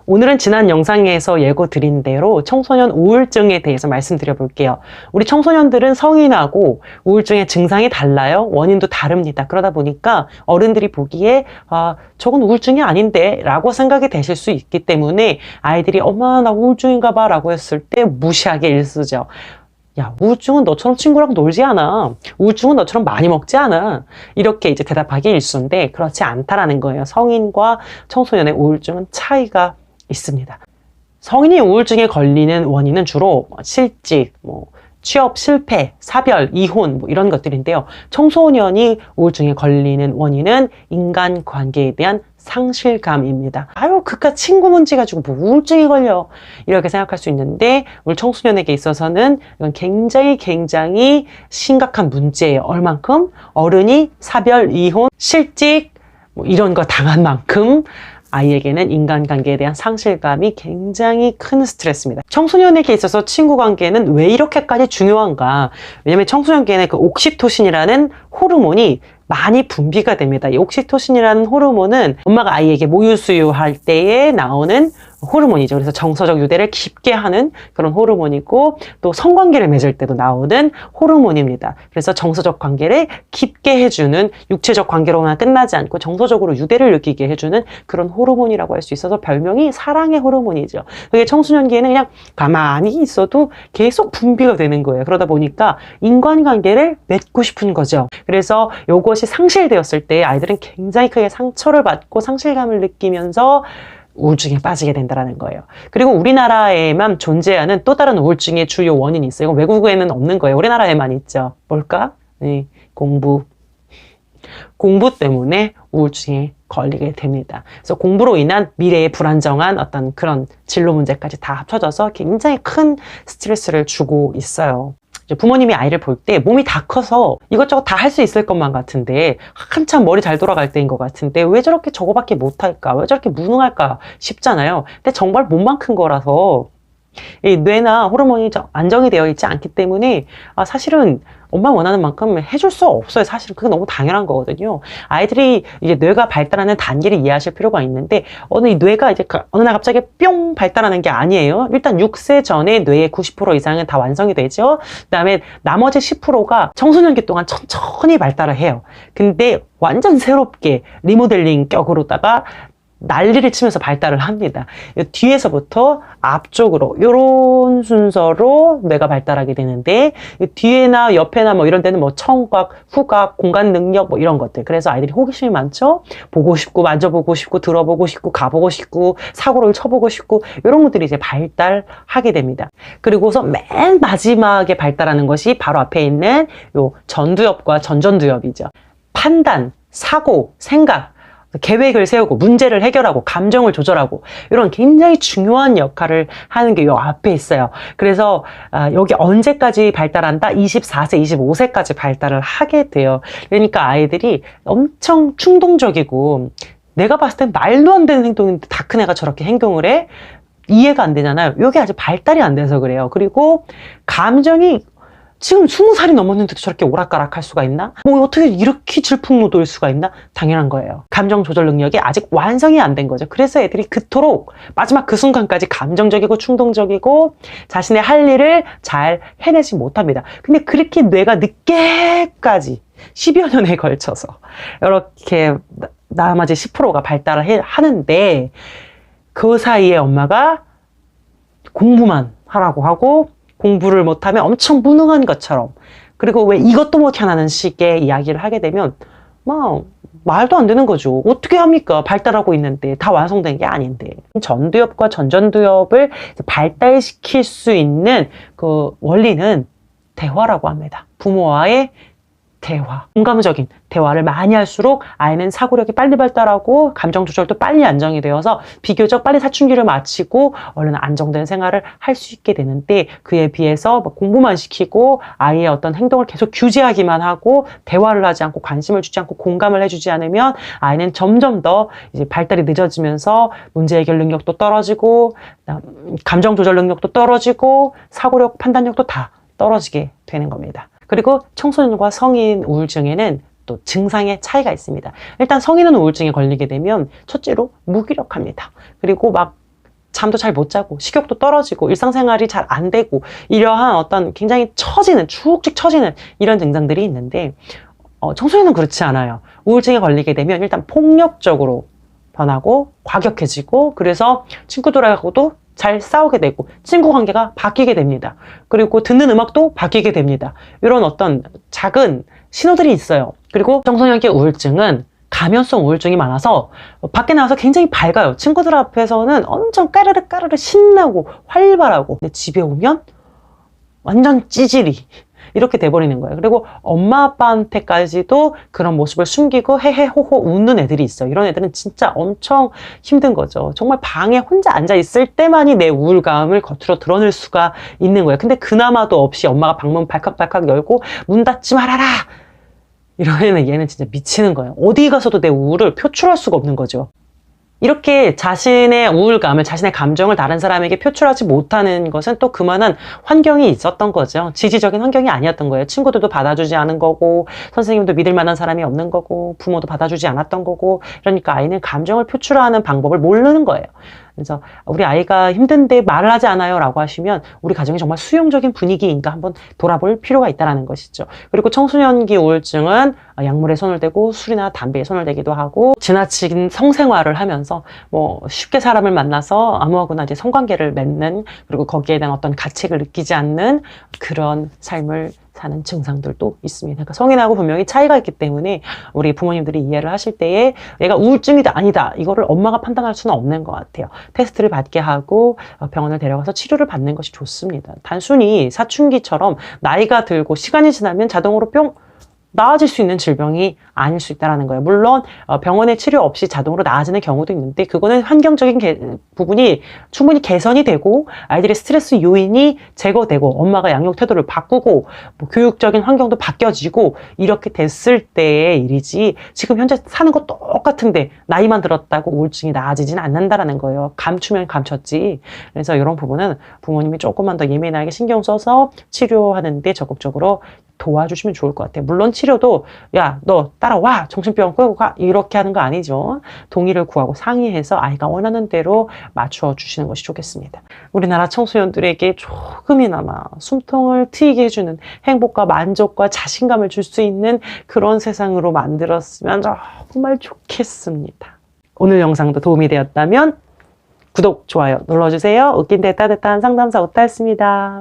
오늘은 지난 영상에서 예고 드린 대로 청소년 우울증에 대해서 말씀드려 볼게요. 우리 청소년들은 성인하고 우울증의 증상이 달라요. 원인도 다릅니다. 그러다 보니까 어른들이 보기에 저건 우울증이 아닌데 라고 생각이 되실 수 있기 때문에 아이들이 엄마 나 우울증인가 봐 라고 했을 때 무시하게 일쓰죠. 야, 우울증은 너처럼 친구랑 놀지 않아. 우울증은 너처럼 많이 먹지 않아. 이렇게 이제 대답하기 일쑤인데 그렇지 않다라는 거예요. 성인과 청소년의 우울증은 차이가 있습니다. 성인이 우울증에 걸리는 원인은 주로 실직, 취업 실패, 사별, 이혼 이런 것들인데요. 청소년이 우울증에 걸리는 원인은 인간관계에 대한 상실감입니다. 아유 그깟 친구 문제 가지고 뭐 우울증이 걸려 이렇게 생각할 수 있는데 우리 청소년에게 있어서는 이건 굉장히 심각한 문제예요. 얼만큼? 어른이 사별, 이혼, 실직 이런 거 당한 만큼 아이에게는 인간관계에 대한 상실감이 굉장히 큰 스트레스입니다. 청소년에게 있어서 친구 관계는 왜 이렇게까지 중요한가? 왜냐면 청소년기에는 그 옥시토신이라는 호르몬이 많이 분비가 됩니다. 이 옥시토신이라는 호르몬은 엄마가 아이에게 모유 수유할 때에 나오는 호르몬이죠. 그래서 정서적 유대를 깊게 하는 그런 호르몬이고 또 성관계를 맺을 때도 나오는 호르몬입니다. 그래서 정서적 관계를 깊게 해주는 육체적 관계로만 끝나지 않고 정서적으로 유대를 느끼게 해주는 그런 호르몬이라고 할 수 있어서 별명이 사랑의 호르몬이죠. 그게 청소년기에는 그냥 가만히 있어도 계속 분비가 되는 거예요. 그러다 보니까 인간관계를 맺고 싶은 거죠. 그래서 요것이 상실되었을 때 아이들은 굉장히 크게 상처를 받고 상실감을 느끼면서 우울증에 빠지게 된다는 거예요. 그리고 우리나라에만 존재하는 또 다른 우울증의 주요 원인이 있어요. 이건 외국에는 없는 거예요. 우리나라에만 있죠. 뭘까? 네, 공부 때문에 우울증에 걸리게 됩니다. 그래서 공부로 인한 미래의 불안정한 어떤 그런 진로 문제까지 다 합쳐져서 굉장히 큰 스트레스를 주고 있어요. 부모님이 아이를 볼 때 몸이 다 커서 이것저것 다 할 수 있을 것만 같은데 한참 머리 잘 돌아갈 때인 것 같은데 왜 저렇게 저거밖에 못할까? 왜 저렇게 무능할까 싶잖아요. 근데 정말 몸만 큰 거라서 이 뇌나 호르몬이 안정이 되어 있지 않기 때문에 사실은 엄마 원하는 만큼 해줄 수 없어요. 사실은 그게 너무 당연한 거거든요. 아이들이 이제 뇌가 발달하는 단계를 이해하실 필요가 있는데 이 뇌가 이제 어느 날 갑자기 뿅 발달하는 게 아니에요. 일단 6세 전에 뇌의 90% 이상은 다 완성이 되죠. 그다음에 나머지 10%가 청소년기 동안 천천히 발달을 해요. 근데 완전 새롭게 리모델링 격으로다가 난리를 치면서 발달을 합니다. 뒤에서부터 앞쪽으로 이런 순서로 뇌가 발달하게 되는데 뒤에나 옆에나 이런 데는 청각, 후각, 공간 능력 이런 것들. 그래서 아이들이 호기심이 많죠. 보고 싶고 만져보고 싶고 들어보고 싶고 가보고 싶고 사고를 쳐보고 싶고 이런 것들이 이제 발달하게 됩니다. 그리고서 맨 마지막에 발달하는 것이 바로 앞에 있는 요 전두엽과 전전두엽이죠. 판단, 사고, 생각, 계획을 세우고 문제를 해결하고 감정을 조절하고 이런 굉장히 중요한 역할을 하는 게 요 앞에 있어요. 그래서 여기 언제까지 발달한다? 24세, 25세까지 발달을 하게 돼요. 그러니까 아이들이 엄청 충동적이고 내가 봤을 땐 말도 안 되는 행동인데 다 큰 애가 저렇게 행동을 해? 이해가 안 되잖아요. 이게 아직 발달이 안 돼서 그래요. 그리고 감정이 지금 20살이 넘었는데도 저렇게 오락가락할 수가 있나? 어떻게 이렇게 질풍노도일 수가 있나? 당연한 거예요. 감정 조절 능력이 아직 완성이 안 된 거죠. 그래서 애들이 그토록 마지막 그 순간까지 감정적이고 충동적이고 자신의 할 일을 잘 해내지 못합니다. 근데 그렇게 뇌가 늦게까지 10여 년에 걸쳐서 이렇게 나머지 10%가 발달을 하는데 그 사이에 엄마가 공부만 하라고 하고 공부를 못하면 엄청 무능한 것처럼 그리고 왜 이것도 못하는 식의 이야기를 하게 되면 말도 안 되는 거죠. 어떻게 합니까? 발달하고 있는데 다 완성된 게 아닌데. 전두엽과 전전두엽을 발달시킬 수 있는 그 원리는 대화라고 합니다. 부모와의 대화, 공감적인 대화를 많이 할수록 아이는 사고력이 빨리 발달하고 감정 조절도 빨리 안정이 되어서 비교적 빨리 사춘기를 마치고 얼른 안정된 생활을 할 수 있게 되는데 그에 비해서 공부만 시키고 아이의 어떤 행동을 계속 규제하기만 하고 대화를 하지 않고 관심을 주지 않고 공감을 해주지 않으면 아이는 점점 더 이제 발달이 늦어지면서 문제 해결 능력도 떨어지고 감정 조절 능력도 떨어지고 사고력, 판단력도 다 떨어지게 되는 겁니다. 그리고 청소년과 성인 우울증에는 또 증상의 차이가 있습니다. 일단 성인은 우울증에 걸리게 되면 첫째로 무기력합니다. 그리고 막 잠도 잘 못 자고 식욕도 떨어지고 일상생활이 잘 안 되고 이러한 어떤 굉장히 축축 처지는 이런 증상들이 있는데 청소년은 그렇지 않아요. 우울증에 걸리게 되면 일단 폭력적으로 변하고 과격해지고 그래서 친구들하고도 잘 싸우게 되고 친구 관계가 바뀌게 됩니다. 그리고 듣는 음악도 바뀌게 됩니다. 이런 어떤 작은 신호들이 있어요. 그리고 청소년기 우울증은 감염성 우울증이 많아서 밖에 나와서 굉장히 밝아요. 친구들 앞에서는 엄청 까르르 신나고 활발하고 근데 집에 오면 완전 찌질이 이렇게 돼버리는 거예요. 그리고 엄마 아빠한테까지도 그런 모습을 숨기고 헤헤호호 웃는 애들이 있어요. 이런 애들은 진짜 엄청 힘든 거죠. 정말 방에 혼자 앉아 있을 때만이 내 우울감을 겉으로 드러낼 수가 있는 거예요. 근데 그나마도 없이 엄마가 방문 발칵발칵 열고 문 닫지 말아라! 이러면 얘는 진짜 미치는 거예요. 어디 가서도 내 우울을 표출할 수가 없는 거죠. 이렇게 자신의 우울감을, 자신의 감정을 다른 사람에게 표출하지 못하는 것은 또 그만한 환경이 있었던 거죠. 지지적인 환경이 아니었던 거예요. 친구들도 받아주지 않은 거고, 선생님도 믿을 만한 사람이 없는 거고, 부모도 받아주지 않았던 거고, 그러니까 아이는 감정을 표출하는 방법을 모르는 거예요. 그래서 우리 아이가 힘든데 말을 하지 않아요 라고 하시면 우리 가정이 정말 수용적인 분위기인가 한번 돌아볼 필요가 있다는 것이죠. 그리고 청소년기 우울증은 약물에 손을 대고 술이나 담배에 손을 대기도 하고 지나친 성생활을 하면서 뭐 쉽게 사람을 만나서 아무하고나 이제 성관계를 맺는 그리고 거기에 대한 어떤 가책을 느끼지 않는 그런 삶을 사는 증상들도 있습니다. 그러니까 성인하고 분명히 차이가 있기 때문에 우리 부모님들이 이해를 하실 때에 얘가 우울증이다 아니다 이거를 엄마가 판단할 수는 없는 것 같아요. 테스트를 받게 하고 병원을 데려가서 치료를 받는 것이 좋습니다. 단순히 사춘기처럼 나이가 들고 시간이 지나면 자동으로 뿅 나아질 수 있는 질병이 아닐 수 있다는 거예요. 물론 병원의 치료 없이 자동으로 나아지는 경우도 있는데 그거는 환경적인 부분이 충분히 개선이 되고 아이들의 스트레스 요인이 제거되고 엄마가 양육 태도를 바꾸고 뭐 교육적인 환경도 바뀌어지고 이렇게 됐을 때의 일이지 지금 현재 사는 거 똑같은데 나이만 들었다고 우울증이 나아지지는 않는다라는 거예요. 감추면 감췄지. 그래서 이런 부분은 부모님이 조금만 더 예민하게 신경 써서 치료하는데 적극적으로 도와주시면 좋을 것 같아요. 물론 치료도 야, 너 따라와 정신병원 끌고 가 이렇게 하는 거 아니죠. 동의를 구하고 상의해서 아이가 원하는 대로 맞춰 주시는 것이 좋겠습니다. 우리나라 청소년들에게 조금이나마 숨통을 트이게 해주는 행복과 만족과 자신감을 줄 수 있는 그런 세상으로 만들었으면 정말 좋겠습니다. 오늘 영상도 도움이 되었다면 구독, 좋아요 눌러주세요. 웃긴 데 따뜻한 상담사 오타였습니다.